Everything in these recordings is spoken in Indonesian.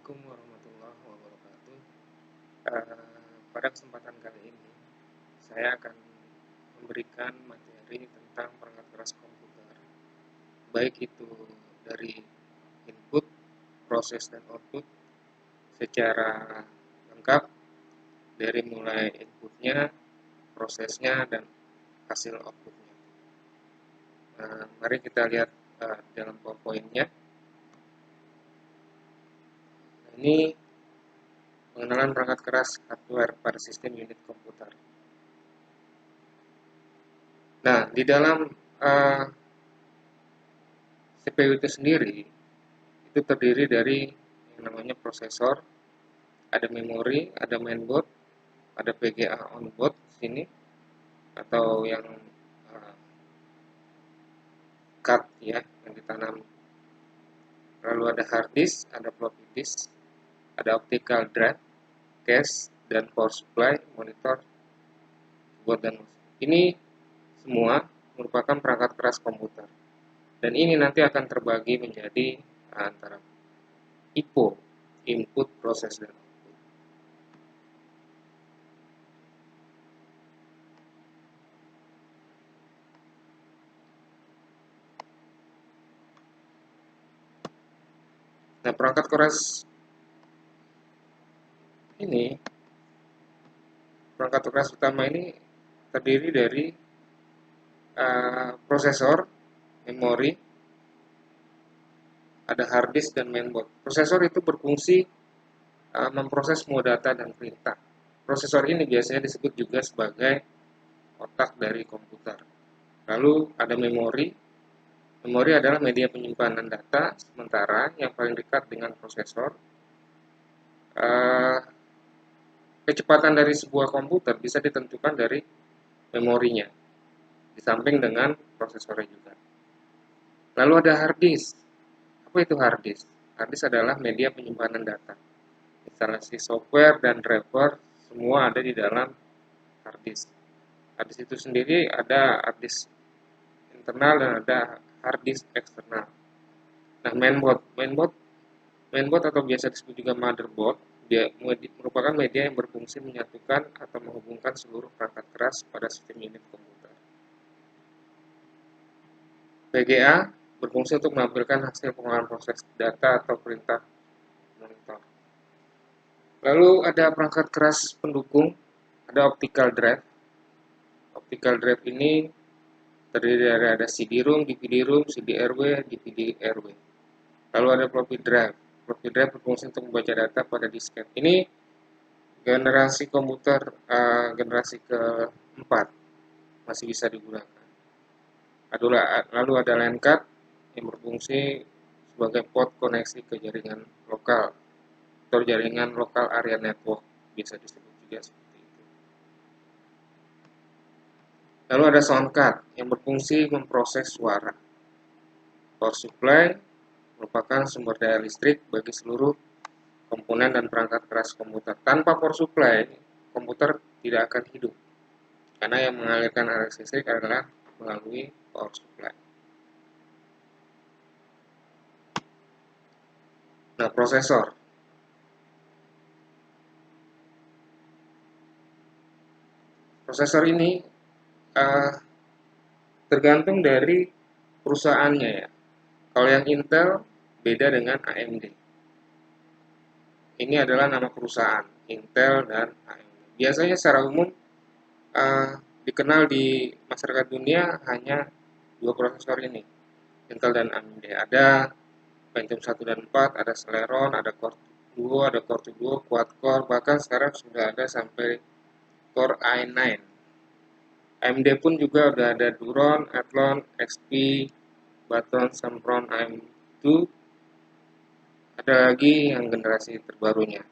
Assalamualaikum warahmatullahi wabarakatuh. Pada kesempatan kali ini, saya akan memberikan materi tentang perangkat keras komputer, baik itu dari input, proses, dan output secara lengkap, dari mulai inputnya, prosesnya, dan hasil outputnya. Mari kita lihat dalam PowerPoint-nya. Ini pengenalan perangkat keras hardware pada sistem unit komputer. Nah, di dalam CPU itu sendiri, itu terdiri dari yang namanya prosesor, ada memori, ada mainboard, ada VGA onboard sini, atau yang card ya, yang ditanam. Lalu ada hard disk, ada floppy disk, ada optical drive, cache, dan power supply, monitor, keyboard, dan mouse. Ini semua merupakan perangkat keras komputer. Dan ini nanti akan terbagi menjadi antara IPO, input, proses, dan output. Nah, perangkat keras ini, perangkat keras utama ini terdiri dari prosesor, memori, ada hard disk, dan mainboard. Prosesor itu berfungsi memproses semua data dan perintah. Prosesor ini biasanya disebut juga sebagai otak dari komputer. Lalu ada memori. Memori adalah media penyimpanan data sementara yang paling dekat dengan prosesor. Kecepatan dari sebuah komputer bisa ditentukan dari memorinya, di samping dengan prosesornya juga. Lalu ada hard disk. Apa itu hard disk? Hard disk adalah media penyimpanan data. Instalasi software dan driver semua ada di dalam hard disk. Hard disk itu sendiri ada hard disk internal dan ada hard disk eksternal. Nah, mainboard atau biasa disebut juga motherboard, dia merupakan media yang berfungsi menyatukan atau menghubungkan seluruh perangkat keras pada sistem unit komputer. VGA berfungsi untuk menampilkan hasil pengolahan proses data atau perintah monitor. Lalu ada perangkat keras pendukung, ada optical drive. Optical drive ini terdiri dari ada CD-ROM, DVD-ROM, CD-RW, DVD-RW. Lalu ada floppy drive. Floppy drive berfungsi untuk membaca data pada disket. Ini generasi komputer generasi keempat masih bisa digunakan. Lalu ada LAN card yang berfungsi sebagai port koneksi ke jaringan lokal atau jaringan lokal area network, bisa disebut juga seperti itu. Lalu ada sound card yang berfungsi memproses suara. Power supply merupakan sumber daya listrik bagi seluruh komponen dan perangkat keras komputer. Tanpa power supply, komputer tidak akan hidup, karena yang mengalirkan arus listrik adalah melalui power supply. Nah, prosesor. Prosesor ini tergantung dari perusahaannya ya. Kalau yang Intel beda dengan AMD. Ini adalah nama perusahaan, Intel dan AMD. Biasanya secara umum dikenal di masyarakat dunia hanya dua prosesor ini, Intel dan AMD. Ada Pentium 1 dan 4, ada Celeron, ada Core Duo, ada Core Duo, Quad Core, bahkan sekarang sudah ada sampai Core i9. AMD pun juga udah ada Duron, Athlon, XP, Baton, Sempron, AM2. Ada lagi yang generasi terbarunya.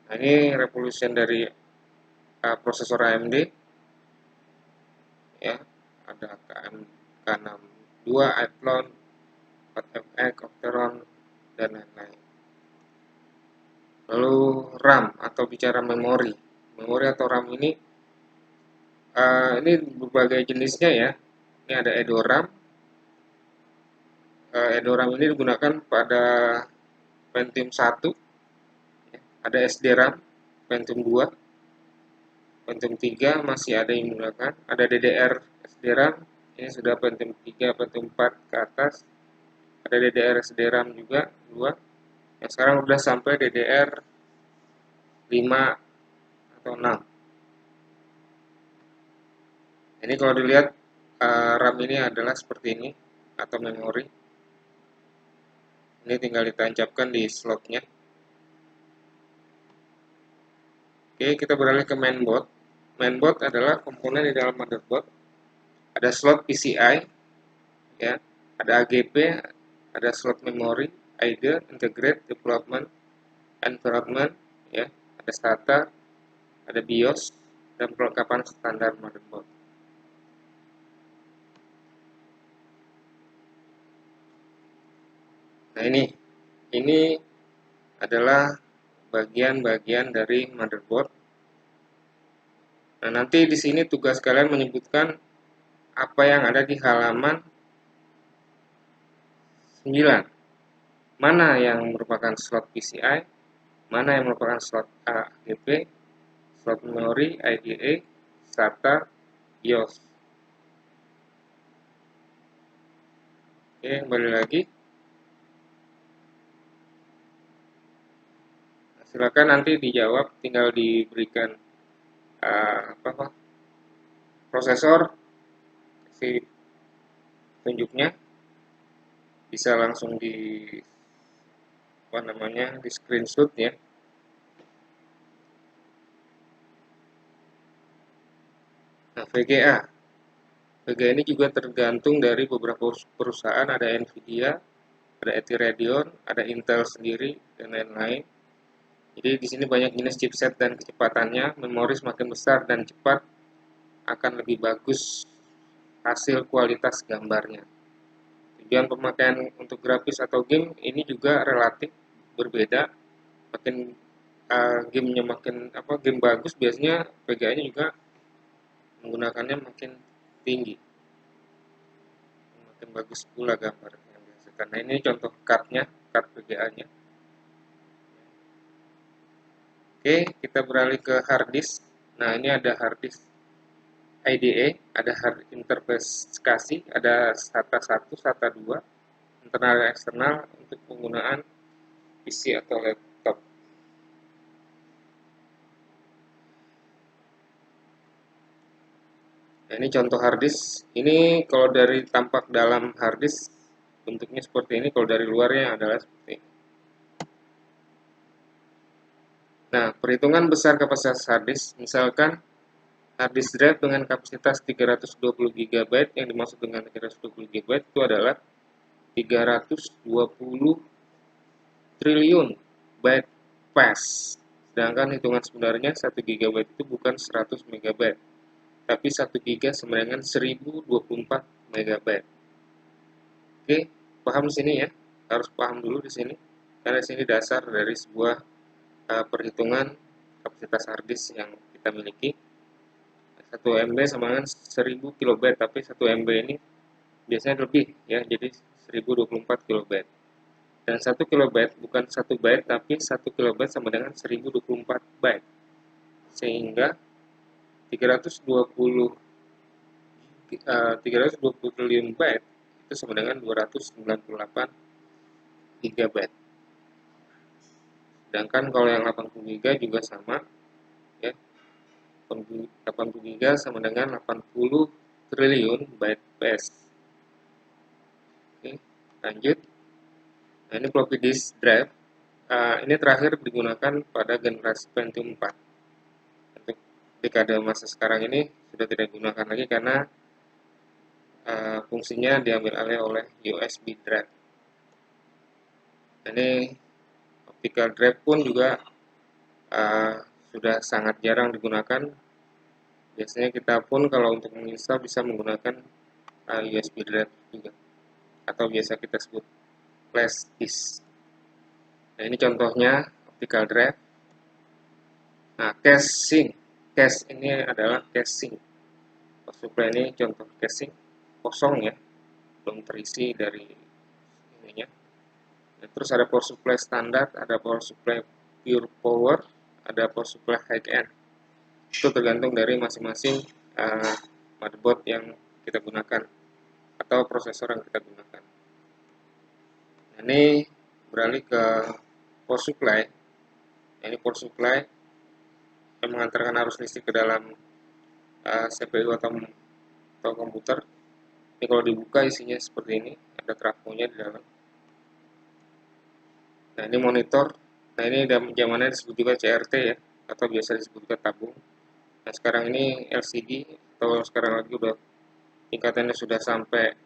Nah, ini revolution dari prosesor AMD. Ya, ada K62, Athlon, 4FX, Opteron, dan lain-lain. Lalu RAM atau bicara memori. Memori atau RAM ini berbagai jenisnya ya. Ini ada EdoRAM, Edo RAM ini digunakan pada Pentium 1, ada SD RAM, Pentium 2, Pentium 3 masih ada yang menggunakan, ada DDR SD RAM, ini sudah Pentium 3, Pentium 4 ke atas, ada DDR SD RAM juga 2, yang sekarang sudah sampai DDR 5 atau 6. Ini kalau dilihat RAM ini adalah seperti ini, atau memori. Ini tinggal ditancapkan di slotnya. Oke, kita beralih ke mainboard. Mainboard adalah komponen di dalam motherboard. Ada slot PCI, ya, ada AGP, ada slot memori, IDE, integrate, development, environment, ya, ada SATA, ada BIOS, dan perlengkapan standar motherboard. Nah, ini adalah bagian-bagian dari motherboard. Nah, nanti di sini tugas kalian menyebutkan apa yang ada di halaman 9. Mana yang merupakan slot PCI, mana yang merupakan slot AGP, slot memori, IDE, SATA, BIOS. Oke, kembali lagi. Silakan nanti dijawab, tinggal diberikan prosesor, si tunjuknya, bisa langsung di screenshot ya. Nah, VGA. VGA ini juga tergantung dari beberapa perusahaan, ada Nvidia, ada AT Radeon, ada Intel sendiri, dan lain-lain. Jadi di sini banyak jenis chipset dan kecepatannya. Memori semakin besar dan cepat akan lebih bagus hasil kualitas gambarnya. Tujuan pemakaian untuk grafis atau game ini juga relatif berbeda. Makin gamenya makin game bagus, biasanya VGA-nya juga menggunakannya makin tinggi, makin bagus pula gambar yang dihasilkan. Nah, ini contoh card-nya, card VGA-nya. Oke, kita beralih ke hard disk. Nah, ini ada hard disk IDE, ada hard interface kasih, ada SATA 1, SATA 2, internal dan eksternal untuk penggunaan PC atau laptop. Nah, ini contoh hard disk. Ini kalau dari tampak dalam hard disk bentuknya seperti ini, kalau dari luarnya adalah seperti ini. Nah, perhitungan besar kapasitas hard disk, misalkan hard disk drive dengan kapasitas 320 GB, yang dimaksud dengan 320 GB itu adalah 320 triliun byte fast. Sedangkan hitungan sebenarnya 1 GB itu bukan 100 MB, tapi 1 GB sama dengan 1024 MB. Oke, paham di sini ya? Harus paham dulu di sini, karena di sini dasar dari sebuah perhitungan kapasitas hard disk yang kita miliki. 1 MB sama dengan 1000 KB, tapi 1 MB ini biasanya lebih ya, jadi 1024 KB. Dan 1 KB bukan 1 byte, tapi 1 KB sama dengan 1024 byte. Sehingga 320 triliun byte itu sama dengan 298 GB. Sedangkan kalau yang 80 GB juga sama ya. 80 GB sama dengan 80 triliun byte fast. Oke, lanjut. Nah, ini floppy disk drive. Ini terakhir digunakan pada generasi Pentium 4. Untuk dekade masa sekarang ini sudah tidak digunakan lagi karena fungsinya diambil alih oleh USB drive. Ini optical drive pun juga sudah sangat jarang digunakan. Biasanya kita pun kalau untuk menginstal bisa menggunakan USB drive juga, atau biasa kita sebut flash disk. Nah, ini contohnya optical drive. Nah, casing. Cache ini adalah casing. Supply ini contoh casing kosong ya, belum terisi dari ininya. Terus ada power supply standar, ada power supply pure power, ada power supply high end. Itu tergantung dari masing-masing motherboard yang kita gunakan atau prosesor yang kita gunakan. Nah, ini beralih ke power supply. Ini power supply yang mengantarkan arus listrik ke dalam CPU atau komputer. Ini kalau dibuka isinya seperti ini, ada trafonya di dalam. Nah, ini monitor. Nah, ini zamannya disebut juga CRT ya, atau biasa disebut juga tabung. Nah, sekarang ini LCD, atau sekarang lagi udah tingkatannya sudah sampai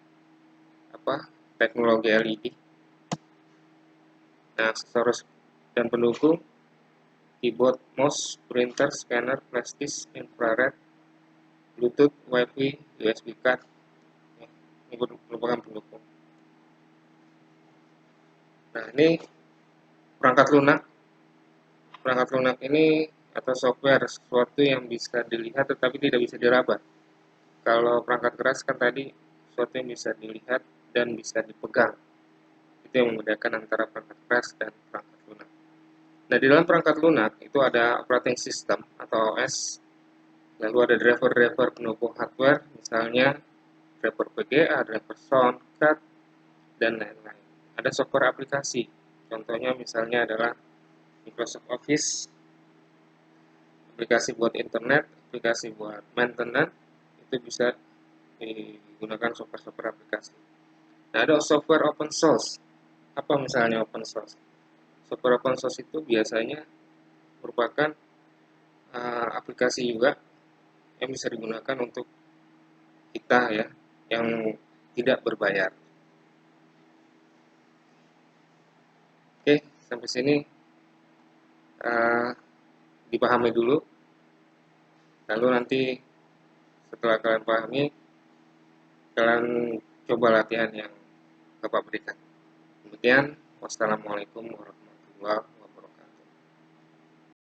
teknologi LED. Nah, aksesoris dan pendukung, keyboard, mouse, printer, scanner, flash disk, infrared, Bluetooth, Wi-Fi, USB card. Ini merupakan pendukung. Nah, ini perangkat lunak. Perangkat lunak ini atau software sesuatu yang bisa dilihat tetapi tidak bisa diraba. Kalau perangkat keras kan tadi sesuatu yang bisa dilihat dan bisa dipegang. Itu yang membedakan antara perangkat keras dan perangkat lunak. Nah, di dalam perangkat lunak itu ada operating system atau OS, lalu ada driver-driver pendukung hardware, misalnya driver VGA, driver sound card, dan lain-lain. Ada software aplikasi, contohnya misalnya adalah Microsoft Office, aplikasi buat internet, aplikasi buat maintenance, itu bisa digunakan software-software aplikasi. Nah, ada software open source. Apa misalnya open source? Software open source itu biasanya merupakan aplikasi juga yang bisa digunakan untuk kita ya, yang tidak berbayar. Oke, sampai sini dipahami dulu. Lalu nanti setelah kalian pahami, kalian coba latihan yang Bapak berikan. Kemudian, wassalamualaikum warahmatullahi wabarakatuh.